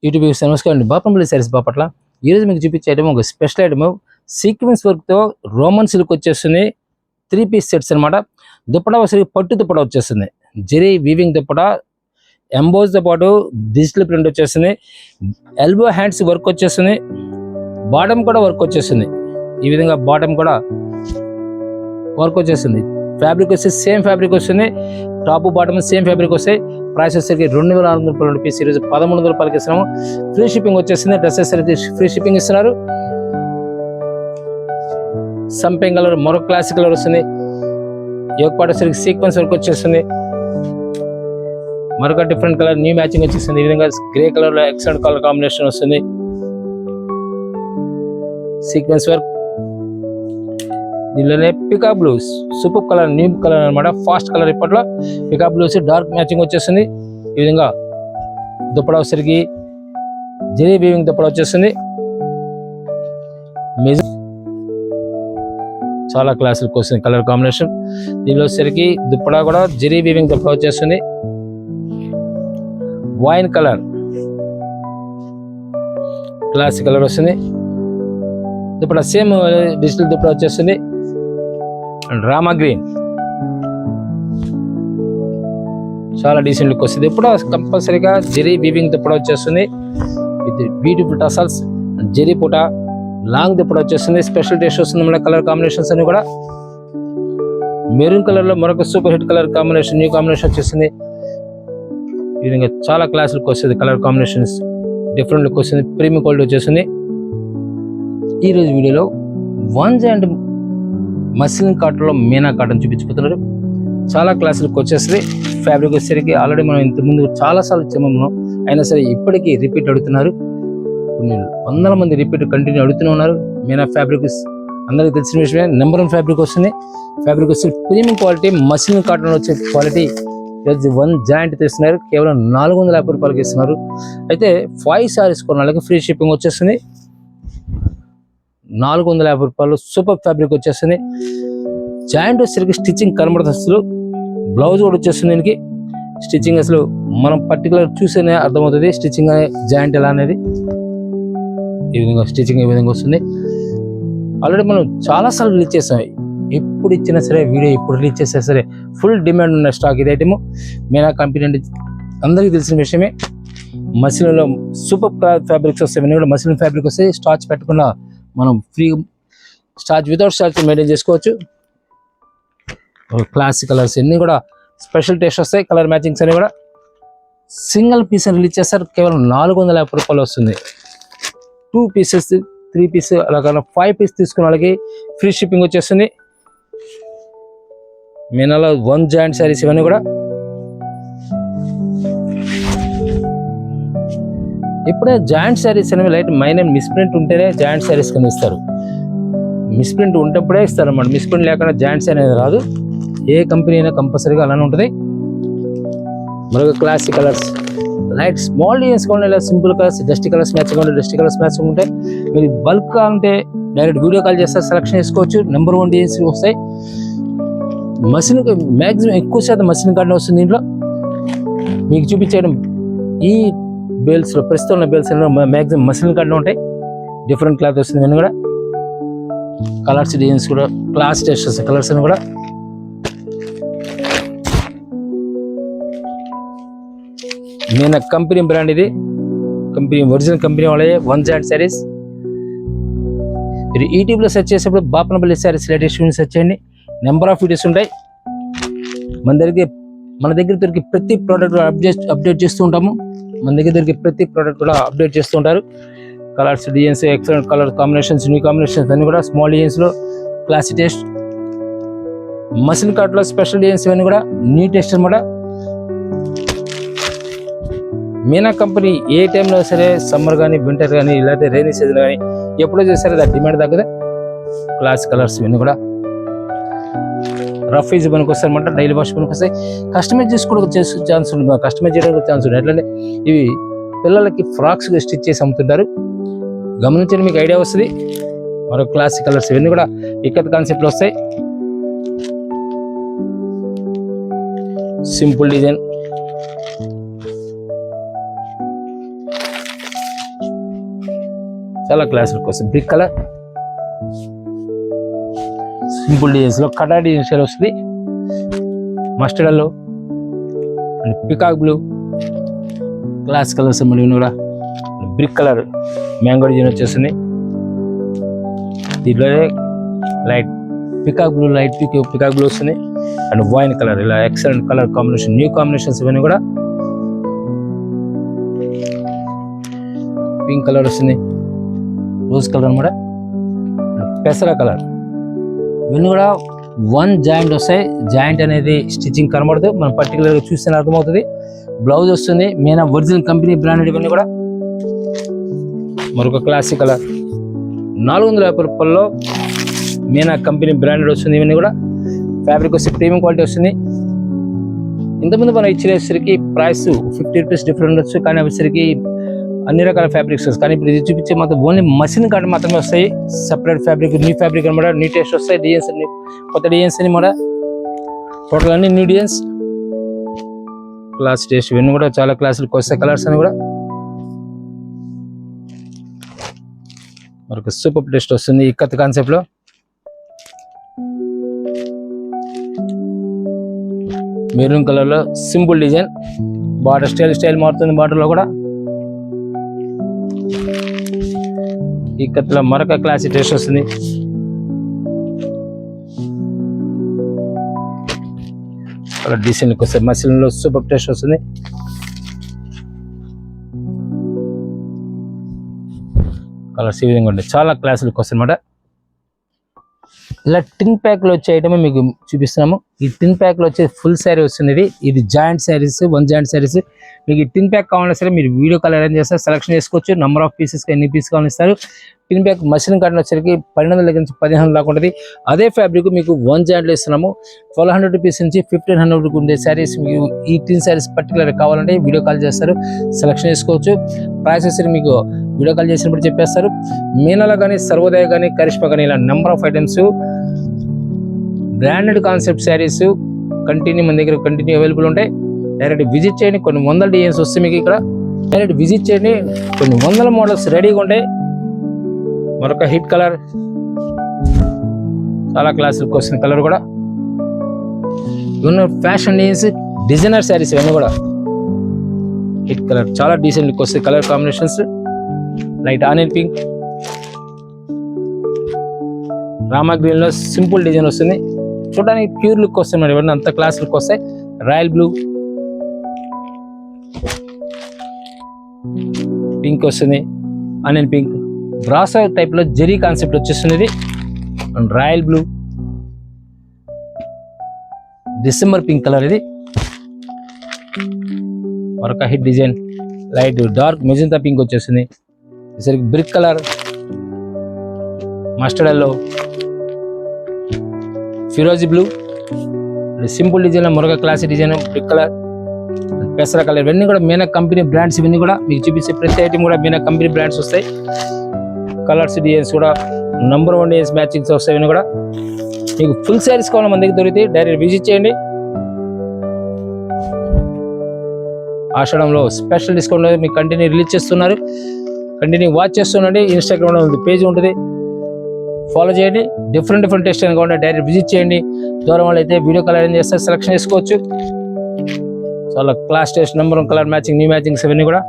YouTube నమస్కారం అండి. బాపంపల్లి సారీస్ బాపట్ల. ఈరోజు మీకు చూపించే ఐటమ్ ఒక స్పెషల్ ఐటమ్, సీక్వెన్స్ వర్క్తో రోమన్ సిల్క్ వచ్చేస్తుంది. 3 పీస్ సెట్స్ అనమాట. దుప్పటా వచ్చేసరికి పట్టు దుప్పటా వచ్చేస్తుంది. జెరీ వీవింగ్ దుప్పటా, ఎంబోస్తో పాటు డిజిటల్ ప్రింట్ వచ్చేస్తుంది. ఎల్బో హ్యాండ్స్ వర్క్ వచ్చేస్తుంది. బాటమ్ కూడా వర్క్ వచ్చేస్తుంది. ఈ విధంగా బాటమ్ కూడా వర్క్ వచ్చేస్తుంది. ఫ్యాబ్రిక్ వచ్చి సేమ్ ఫ్యాబ్రిక్ వస్తుంది. టాప్ బాటమ్ సేమ్ ఫ్యాబ్రిక్ వస్తాయి. ప్రైస్ వచ్చేసరికి 2600 రూపాయలు పీస్. ఈరోజు 1100 రూపాయలకి ఇస్తున్నాము. ఫ్రీ షిప్పింగ్ వచ్చేస్తుంది. డ్రెస్సెస్ అయితే ఫ్రీ షిప్పింగ్ ఇస్తున్నారు. సంపింగ్ కలర్, మరొక క్లాసిక్ కలర్ వస్తుంది. యోగ పాట వచ్చేసరికి సీక్వెన్స్ వర్క్ వచ్చేస్తుంది. మరొక డిఫరెంట్ కలర్ న్యూ మ్యాచింగ్ వచ్చేస్తుంది. ఈ విధంగా గ్రే కలర్ లో ఎక్సలెంట్ కలర్ కాంబినేషన్ వస్తుంది. సీక్వెన్స్ వర్క్, దీనిలోనే పికా blues, super colour, new colour అనమాట. ఫాస్ట్ కలర్ ఇప్పట్లో పికా బ్లూస్ డార్క్ మ్యాచింగ్ వచ్చేస్తుంది. ఈ విధంగా దుప్పడా వచ్చేసరికి జెరీ వీవింగ్ దుప్పడా వచ్చేస్తుంది. చాలా క్లాసులకు వస్తుంది కలర్ కాంబినేషన్. దీనిలో వచ్చేసరికి దుప్పడా కూడా జెరీ వీవింగ్ దుప్పడా వచ్చేస్తుంది. వైన్ కలర్, క్లాసిక్ కలర్ వస్తుంది. దుప్పడా సేమ్ డిజిటల్ దుప్పడా వచ్చేస్తుంది. రామా గ్రీన్, చాలా డీసెంట్ లుక్ వస్తుంది. ఇప్పుడు కంపల్సరీగా జెరీ వీవింగ్ దుప్పడా వచ్చేస్తుంది. విత్ బ్యూటిఫుల్ టసల్స్, జెరీ పూట లాంగ్ దుప్పడా వచ్చేస్తుంది. స్పెషల్ టేస్ట్ వస్తుంది. మన కలర్ కాంబినేషన్స్ అన్ని కూడా మెరూన్ కలర్ లో మరొక super hit colour combination, new combination వచ్చేసింది. ఈ విధంగా చాలా క్లాస్ లుక్ వస్తుంది. కలర్ కాంబినేషన్స్ డిఫరెంట్ లుక్ వస్తుంది. ప్రీమియం క్వాలిటీ వచ్చేస్తుంది. ఈరోజు వీడియోలో వన్ జాయింట్ మస్లిన్ కాటన్లో మీనా కాటన్ చూపించుకుంటున్నారు. చాలా క్లాస్ లుక్ వచ్చేస్తుంది. ఫ్యాబ్రిక్ వచ్చేసరికి ఆల్రెడీ మనం ఇంతకుముందు చాలాసార్లు ఇచ్చాము, అయినా సరే ఇప్పటికీ రిపీట్ అడుగుతున్నారు. కొన్ని వందల మంది రిపీట్ కంటిన్యూ అడుగుతూనే ఉన్నారు. మీనా ఫ్యాబ్రిక్ అందరికీ తెలిసిన విషయమే. నెంబర్ 1 ఫ్యాబ్రిక్ వస్తుంది. ఫ్యాబ్రిక్ వచ్చి ప్రీమియం క్వాలిటీ మస్లిన్ కాటన్ వచ్చే క్వాలిటీ. వన్ జాయింట్ తీస్తున్నారు. కేవలం 450 రూపాయలకి ఇస్తున్నారు. అయితే 5 సారీస్ కొన్న వాళ్ళకి ఫ్రీ షిప్పింగ్ వచ్చేస్తుంది. 450 రూపాయలు సూపర్ ఫ్యాబ్రిక్ వచ్చేస్తుంది. జాయింట్ వచ్చేసరికి స్టిచ్చింగ్ కనబడుతుంది. అసలు బ్లౌజ్ కూడా వచ్చేస్తుంది. దీనికి స్టిచ్చింగ్ అసలు మనం పర్టికులర్ చూస్తేనే అర్థమవుతుంది స్టిచ్చింగ్ అనే జాయింట్ ఎలా అనేది. ఈ విధంగా స్టిచ్చింగ్ ఈ విధంగా వస్తుంది. ఆల్రెడీ మనం చాలాసార్లు రిలీజ్ చేస్తాం. ఎప్పుడు ఇచ్చినా సరే వీడియో ఎప్పుడు రిలీజ్ చేసినా సరే ఫుల్ డిమాండ్ ఉన్న స్టాక్ ఇది ఐటమ్. మీనా కంపెనీ అంటే అందరికీ తెలిసిన విషయమే. మసిలిన్లో సూపర్ ఫ్యాబ్రిక్స్ వస్తాయి. ఇవన్నీ కూడా మసిలిన్ ఫ్యాబ్రిక్ వస్తాయి. స్టార్చ్ పెట్టకుండా మనం free starch without starch maintain చేసుకోవచ్చు. క్లాసిక్ కలర్స్ అన్నీ కూడా స్పెషల్ టేస్ట్ వస్తాయి. కలర్ మ్యాచింగ్స్ అన్ని కూడా సింగిల్ పీస్ రిలీజ్ చేస్తారు. కేవలం 450 రూపాయలు వస్తుంది. 2 పీసెస్ 3 పీస్ అలా కాదు 5 పీస్ తీసుకున్న వాళ్ళకి ఫ్రీ షిప్పింగ్ వచ్చేస్తుంది. మీనాలో 1 జాయింట్ శారీస్ ఇవన్నీ కూడా. ఇప్పుడే జాయింట్ శారీస్ అనేవి లైట్ మైనర్ మిస్ప్రింట్ ఉంటేనే జాయింట్ శారీస్ కింద ఇస్తారు. మిస్ప్రింట్ ఉంటప్పుడే ఇస్తారు అన్నమాట. మిస్ప్రింట్ లేకుండా జాయింట్స్ అనేది రాదు. ఏ కంపెనీ అయినా కంపల్సరీగా అలానే ఉంటుంది. మరొక classic colours, light small designs కావాలి, ఇలా simple colours, dusty colours matching ఉంటే డస్టీ కలర్స్ మ్యాచింగ్ ఉంటే మీరు బల్క్ అంటే డైరెక్ట్ వీడియో కాల్ చేస్తారు, సెలెక్షన్ చేసుకోవచ్చు. నెంబర్ 1 డిజైన్స్ వస్తాయి. మసిన్ మ్యాక్సిమం ఎక్కువ శాతం మసిన్ కాటన్ వస్తుంది. దీంట్లో మీకు చూపించడం ఈ బేల్స్లో ప్రస్తుతం ఉన్న బేల్స్ మ్యాక్సిమం మసిన్ కాటన్ ఉంటాయి. డిఫరెంట్ క్లాత్ వస్తుంది. ఇవన్నీ కూడా కలర్స్ డిజైన్స్ కూడా క్లాస్ టెస్ట్ వస్తాయి. కలర్స్ అని కూడా నేను కంపెనీ బ్రాండ్, ఇది కంపెనీ ఒరిజినల్ కంపెనీ వాళ్ళే 1 జాయింట్ శారీస్. మీరు యూట్యూబ్లో సెర్చ్ చేసేప్పుడు బాపనపల్లి శారీస్ లేటెస్ట్ సెర్చ్ చేయండి. నెంబర్ ఆఫ్ వీడియోస్ ఉంటాయి. మన దగ్గర దొరికి ప్రతి ప్రోడక్ట్ అప్డేట్ చేస్తూ ఉంటాము. మన దగ్గర దొరికి ప్రతి ప్రోడక్ట్ కూడా అప్డేట్ చేస్తూ ఉంటారు. Colours designs, excellent colour combinations, new combinations అన్ని కూడా small డిజైన్స్లో classy taste. మసిన్ కాట్లో special designs ఇవన్నీ కూడా న్యూ టేస్ట్ అనమాట. మీనా కంపెనీ ఏ టైంలో సరే సమ్మర్ కానీ వింటర్ కానీ ఇలాంటి రైనీ సీజన్ కానీ ఎప్పుడో చేస్తారో దాని డిమాండ్ తగ్గదే. క్లాస్ కలర్స్ ఇవన్నీ కూడా రఫ్ ఈజ్ పనికి వస్తాయి అనమాట. డైలీ వాష్ పనికి వస్తాయి. కస్టమైజ్ చేసుకోవడానికి ఛాన్స్ ఉంటుంది. కస్టమైజ్ చేయడానికి ఛాన్స్ ఉంటుంది. ఎట్లంటే ఇవి పిల్లలకి ఫ్రాక్స్ స్టిచ్ చేసి అమ్ముతుంటారు. గమనించండి, మీకు ఐడియా వస్తుంది. మరో క్లాసిక్ కలర్స్ ఇవన్నీ కూడా ఇక్కత్ కాన్సెప్ట్లో వస్తాయి. సింపుల్ డిజైన్, చాలా క్లాస్ లుక్ వస్తుంది. బ్రిక్ కలర్ సింపుల్ డిజైన్స్ లో కటా డిజైన్ స్టైల్ వస్తుంది. Mustard yellow and peacock blue class colours మళ్ళీ కూడా బ్రిక్ కలర్ మ్యాంగో డిజైన్ వచ్చేస్తుంది. దీంట్లోనే light peacock blue light peacock blue వస్తుంది అండ్ వైన్ కలర్. ఇలా excellent colour combination, new combinations ఇవన్నీ కూడా. పింక్ కలర్ వస్తుంది, రోజ్ కలర్ అనమాట, పెసర కలర్. ఇవన్నీ కూడా వన్ జాయింట్ వస్తాయి. జాయింట్ అనేది స్టిచ్చింగ్ కనబడదు, మనం పర్టికులర్గా చూస్తేనే అర్థమవుతుంది. బ్లౌజ్ వస్తుంది మెయిన్ ఒరిజినల్ కంపెనీ బ్రాండెడ్. ఇవన్నీ కూడా మరొక క్లాసిక్ కలర్ 450 రూపాయల్లో మీనా కంపెనీ బ్రాండెడ్ వస్తుంది. ఇవన్నీ కూడా ఫ్యాబ్రిక్ వచ్చి ప్రీమియం క్వాలిటీ వస్తుంది. ఇంతకుముందు మనం ఇచ్చేసరికి ప్రైస్ 50 రూపీస్ డిఫరెంట్ ఉండొచ్చు, కానీ వచ్చేసరికి అన్ని రకాల ఫ్యాబ్రిక్స్ వస్తాయి. కానీ ఇప్పుడు ఇది చూపించే మాత్రం ఓన్లీ మషిన్ కాటన్ మాత్రమే వస్తాయి. సపరేట్ ఫ్యాబ్రిక్, న్యూ ఫ్యాబ్రిక్ అనమాట. న్యూ టేస్ట్ వస్తాయి. డిజైన్స్ అన్ని కొత్త డిజైన్స్ అనమాట. టోటల్ అన్ని న్యూ డిజైన్స్, క్లాస్ టేస్ట్. ఇవన్నీ కూడా చాలా క్లాసులకు వస్తాయి. కలర్స్ అని కూడా మరొక సూపర్ టేస్ట్ వస్తుంది ఈ కథ కాన్సెప్ట్ లో. మెరూన్ కలర్ లో సింపుల్ డిజైన్, బార్డర్ స్టైల్ మారుతుంది. బార్డర్ లో కూడా ఈ కథలో మరొక క్లాసిక్ టేస్ట్ వస్తుంది. డిజైన్ వస్తే మసిల్ లో సూపర్ టేస్ట్ వస్తుంది. కలర్స్ ఈ విధంగా ఉంటాయి. చాలా క్లాసులకు వస్తాయి అనమాట. ఇలా టిన్ ప్యాక్ లో వచ్చే ఐటమ్ మీకు చూపిస్తున్నాము. ఈ టిన్ ప్యాక్ లో వచ్చే ఫుల్ శారీ వస్తుంది. ఇది joint saris, one joint saris. మీకు ఈ టిన్ ప్యాక్ కావాలన్నా సరే మీరు వీడియో కాల్ అరేంజ్ చేస్తారు, సెలెక్షన్ చేసుకోవచ్చు. నెంబర్ ఆఫ్ పీసెస్ ఎన్ని పీస్ కావాలని ఇస్తారు. టిన్ ప్యాక్ మషిన్ కాటన్ వచ్చేసరికి 1200 దగ్గర నుంచి 1500 దాకా ఉంటుంది. అదే ఫ్యాబ్రిక్ మీకు వన్ జాయింట్లో ఇస్తున్నాము. 1200 రూపీస్ నుంచి 1500 వరకు ఉండే శారీస్ మీకు ఈ టిన్ శారీస్ పర్టికులర్ కావాలంటే వీడియో కాల్ చేస్తారు, సెలెక్షన్ చేసుకోవచ్చు. ప్రైస్ వచ్చి మీకు వీడియో కాల్ చేసినప్పుడు చెప్పేస్తారు. మీనాలో కానీ, సర్వోదయ కానీ, కరిష్మా కానీ ఇలా number of items branded concept saris continue మన దగ్గర అవైలబుల్ ఉంటాయి. డైరెక్ట్ విజిట్ చేయండి. కొన్ని వందల డిజైన్స్ వస్తాయి మీకు ఇక్కడ. డైరెక్ట్ విజిట్ చేయండి. కొన్ని వందల మోడల్స్ రెడీగా ఉంటాయి. మరొక హిట్ కలర్, చాలా క్లాసులకు వస్తుంది కలర్ కూడా. ఇవన్నీ ఫ్యాషన్ డిజైన్స్, డిజైనర్ శారీస్ ఇవన్నీ కూడా హిట్ కలర్. చాలా డీసెంట్ లుక్ వస్తాయి colour combinations. Light onion pink, rama green లో సింపుల్ డిజైన్ వస్తుంది. చూడడానికి ప్యూర్ లుక్ వస్తుంది మరి. ఇవన్నీ అంత క్లాస్ లుక్ వస్తాయి. రాయల్ బ్లూ, పింక్ వస్తుంది, ఆనియన్ పింక్, బ్రాసో టైప్ లో జెరీ కాన్సెప్ట్ వచ్చేస్తుంది. And royal blue, December pink colour. ఇది మరొక hit design light dark magenta pink వచ్చేస్తుంది. సరికి బ్రిక్ కలర్, మస్టర్డ్ ఎల్లో, ఫిరోజీ బ్లూ, సింపుల్ డిజైన్ మరొక క్లాసిక్ డిజైన్ బ్రిక్ కలర్, పెసర కలర్. ఇవన్నీ కూడా మీనా కంపెనీ బ్రాండ్స్. ఇవన్నీ కూడా మీకు చూపించే ప్రతి ఐటమ్ కూడా మీనా కంపెనీ బ్రాండ్స్ వస్తాయి. కలర్స్ డిజైన్స్ కూడా నంబర్ 1 డిజైన్స్ మ్యాచింగ్స్ వస్తాయి. ఇవన్నీ కూడా మీకు ఫుల్ శారీస్ కావాలి మన దగ్గర దొరికితే డైరెక్ట్ విజిట్ చేయండి. ఆషాఢంలో స్పెషల్ డిస్కౌంట్ మీకు కంటిన్యూ రిలీజ్ చేస్తున్నారు. కంటిన్యూ వాచ్ చేస్తుండండి. ఇన్స్టాగ్రామ్లో పేజ్ ఉంటుంది, ఫాలో చేయండి. డిఫరెంట్ టెస్ట్ అని కావాలి డైరెక్ట్ విజిట్ చేయండి. దూరం వాళ్ళు అయితే వీడియో కాల్ అరేంజ్ చేస్తే సెలెక్షన్ చేసుకోవచ్చు. చాలా class test, number 1 colour matching, new matchings ఇవన్నీ కూడా.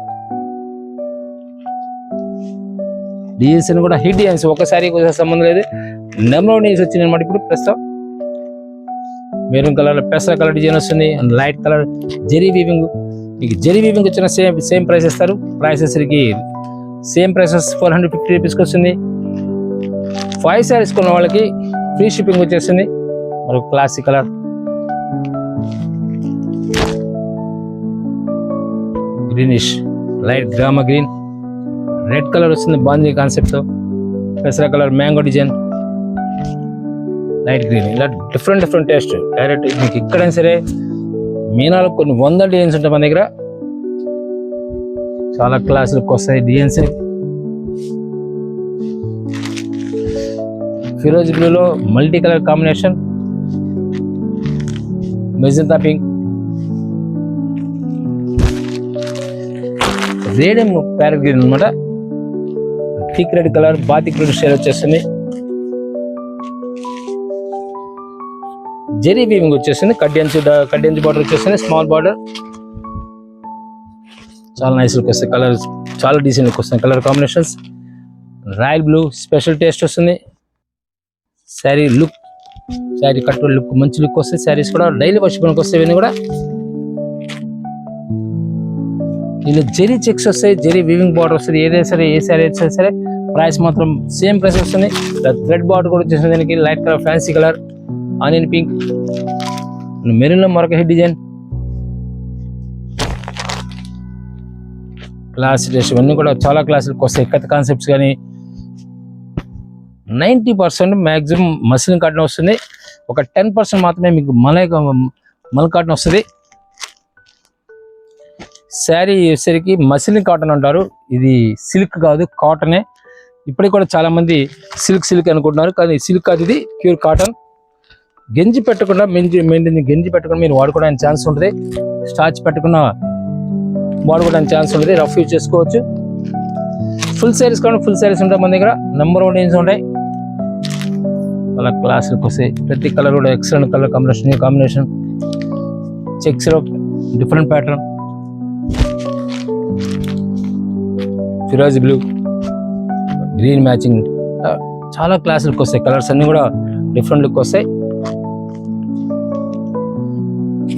డిజైన్స్ అని కూడా హిట్ డిజైన్స్, ఒకసారి సంబంధం లేదు. నెంబర్ 1 డిజైన్స్ వచ్చింది అనమాట. ఇప్పుడు ప్రస్తుతం మెరూన్ కలర్, పెసర కలర్ డిజైన్ వస్తుంది. And light colour zari weaving. మీకు జెరీ వీవింగ్ వచ్చిన సేమ్ ప్రైస్ ఇస్తారు. ప్రైసెస్కి సేమ్ ప్రైసెస్ 450 రూపీస్కి వస్తుంది. 5 శారీస్ కొన్న వాళ్ళకి ఫ్రీ షిప్పింగ్ వచ్చేస్తుంది. మరొక క్లాసిక్ కలర్, గ్రీనిష్ లైట్ గ్రామా గ్రీన్, రెడ్ కలర్ వస్తుంది బాందీ కాన్సెప్ట్తో. పెసర colour mango design, light green. ఇలా డిఫరెంట్ టేస్ట్. డైరెక్ట్ మీకు ఎక్కడైనా సరే మీనాలో కొన్ని 100 డిజైన్స్ ఉంటాయి మన దగ్గర. చాలా క్లాసులకు వస్తాయి డిజైన్స్. ఫిరోజ్ బ్లూలో multi colour combination, magenta pink, radium parrot green అనమాట. Thick red colour batik red shade వచ్చేస్తుంది. జెరీ వీవింగ్ వచ్చేస్తుంది. కడ్డెంచు బార్డర్ వచ్చేస్తుంది, స్మాల్ బార్డర్. చాలా నైస్ లుక్ వస్తాయి. కలర్ చాలా డీసెంట్ లుక్ వస్తుంది. Colour combinations royal blue special taste వస్తుంది. Sari look, sari cut look మంచి లుక్ వస్తాయి. శారీస్ కూడా డైలీ వర్షిపోనికి వస్తాయి. ఇవన్నీ కూడా ఇలా జెరీ చెక్స్ వస్తాయి, జెరీ వీవింగ్ బార్డర్ వస్తుంది. ఏదైనా సరే ఏ శారీ అయితే సరే ప్రైస్ మాత్రం సేమ్ ప్రైస్ వస్తుంది. థ్రెడ్ బార్డర్ కూడా వచ్చేస్తుంది. దీనికి light colour fancy colour, onion pink, maroon లో మరొక హెడ్ డిజైన్. క్లాస్ డ్రెస్ ఇవన్నీ కూడా చాలా క్లాసులకు వస్తాయి. ఇక్కత్ కాన్సెప్ట్స్ కానీ 90% మ్యాక్సిమం మస్లిన్ కాటన్ వస్తుంది. ఒక 10% మాత్రమే మీకు మల్ కాటన్ వస్తుంది. శారీ వచ్చేసరికి మస్లిన్ కాటన్ అంటారు. ఇది సిల్క్ కాదు, కాటనే. ఇప్పటికి కూడా చాలా మంది సిల్క్ అనుకుంటున్నారు, కానీ సిల్క్ కాదు, ఇది ప్యూర్ కాటన్. గంజి పెట్టకుండా గంజి పెట్టకుండా మీరు వాడుకోవడానికి ఛాన్స్ ఉంటుంది. స్టార్చ్ పెట్టకుండా వాడుకోవడానికి ఛాన్స్ ఉంటుంది. రఫ్ యూజ్ చేసుకోవచ్చు. ఫుల్ శారీస్ కావాలి, ఫుల్ శారీస్ ఉంటాయి మన దగ్గర. నెంబర్ 1 డిజైన్స్ ఉంటాయి. అలా క్లాసులకు వస్తాయి. ప్రతి కలర్ కూడా ఎక్సలెంట్ కలర్ కాంబినేషన్ చెక్స్ లో డిఫరెంట్ ప్యాటర్న్, ఫిరోజీ బ్లూ, గ్రీన్ మ్యాచింగ్, చాలా క్లాసులకు వస్తాయి. కలర్స్ అన్ని కూడా డిఫరెంట్ లుక్ వస్తాయి.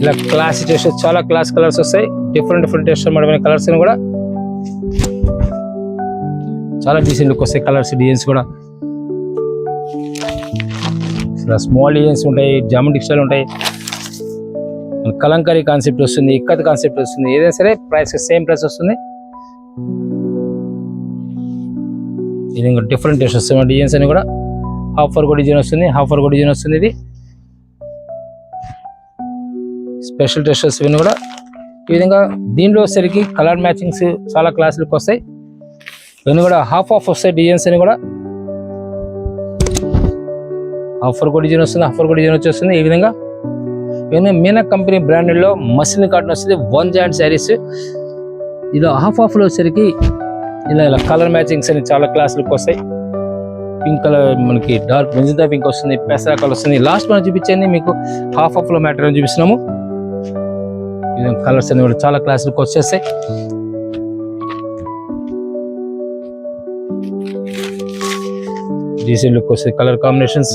ఇలా క్లాస్ టేస్ట్ చాలా క్లాస్ కలర్స్ వస్తాయి. డిఫరెంట్ టేస్ట్ అన్నమాట. కలర్స్ అని కూడా చాలా డీసెంట్ లుక్ వస్తాయి. కలర్స్ డిజైన్స్ కూడా స్మాల్ డిజైన్స్ ఉంటాయి, జామెట్రిక్ స్టైల్ ఉంటాయి, కలంకారీ కాన్సెప్ట్ వస్తుంది, ఇక్కత్ కాన్సెప్ట్ వస్తుంది. ఏదైనా సరే ప్రైస్ సేమ్ ప్రైస్ వస్తుంది. ఇది డిఫరెంట్ టేస్ట్ వస్తాయి. డిజైన్స్ అని కూడా హాఫ్ వర్క్ డిజైన్ వస్తుంది. ఇది స్పెషల్ టెస్టర్స్ ఇవన్నీ కూడా ఈ విధంగా. దీనిలో వచ్చేసరికి కలర్ మ్యాచింగ్స్ చాలా క్లాసులకు వస్తాయి. ఇవన్నీ కూడా హాఫ్ వస్తాయి. డిజైన్స్ అని కూడా హాఫ్ వర్క్ డిజైన్ వచ్చేస్తుంది. ఈ విధంగా ఇవన్నీ మీనా కంపెనీ బ్రాండెడ్ లో మస్లిన్ కాటన్ వస్తుంది. 1 జాయింట్ శారీస్. ఇలా హాఫ్ లో వచ్చేసరికి ఇలా కలర్ మ్యాచింగ్స్ అని చాలా క్లాసులకు వస్తాయి. పింక్ కలర్ మనకి డార్క్ మెజంతా పింక్ వస్తుంది, పెసరా కలర్ వస్తుంది. లాస్ట్ మనం చూపించండి మీకు హాఫ్ లో మ్యాటర్ చూపిస్తున్నాము. కలర్స్ అన్ని కూడా చాలా క్లాసులకు వచ్చేస్తాయి. డీసెంట్ లుక్ వస్తాయి. Colour combinations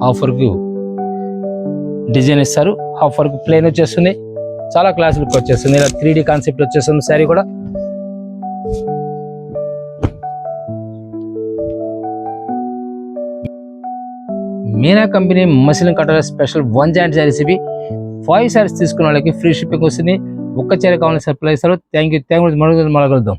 half work design ఇస్తారు, హాఫ్ వర్క్ ప్లేన్ వచ్చేస్తుంది. చాలా క్లాసులకు వచ్చేస్తుంది. ఇలా 3D కాన్సెప్ట్ వచ్చేస్తుంది శారీ కూడా. Meena company muslin cotton special 1 joint saris ఇవి. 5 శారీస్ తీసుకున్న వాళ్ళకి ఫ్రీ షిప్పింగ్ వస్తుంది. ఒక్క చీర కావాలని సప్లై ఇస్తారు. Thank you. మరొక కలుద్దాం.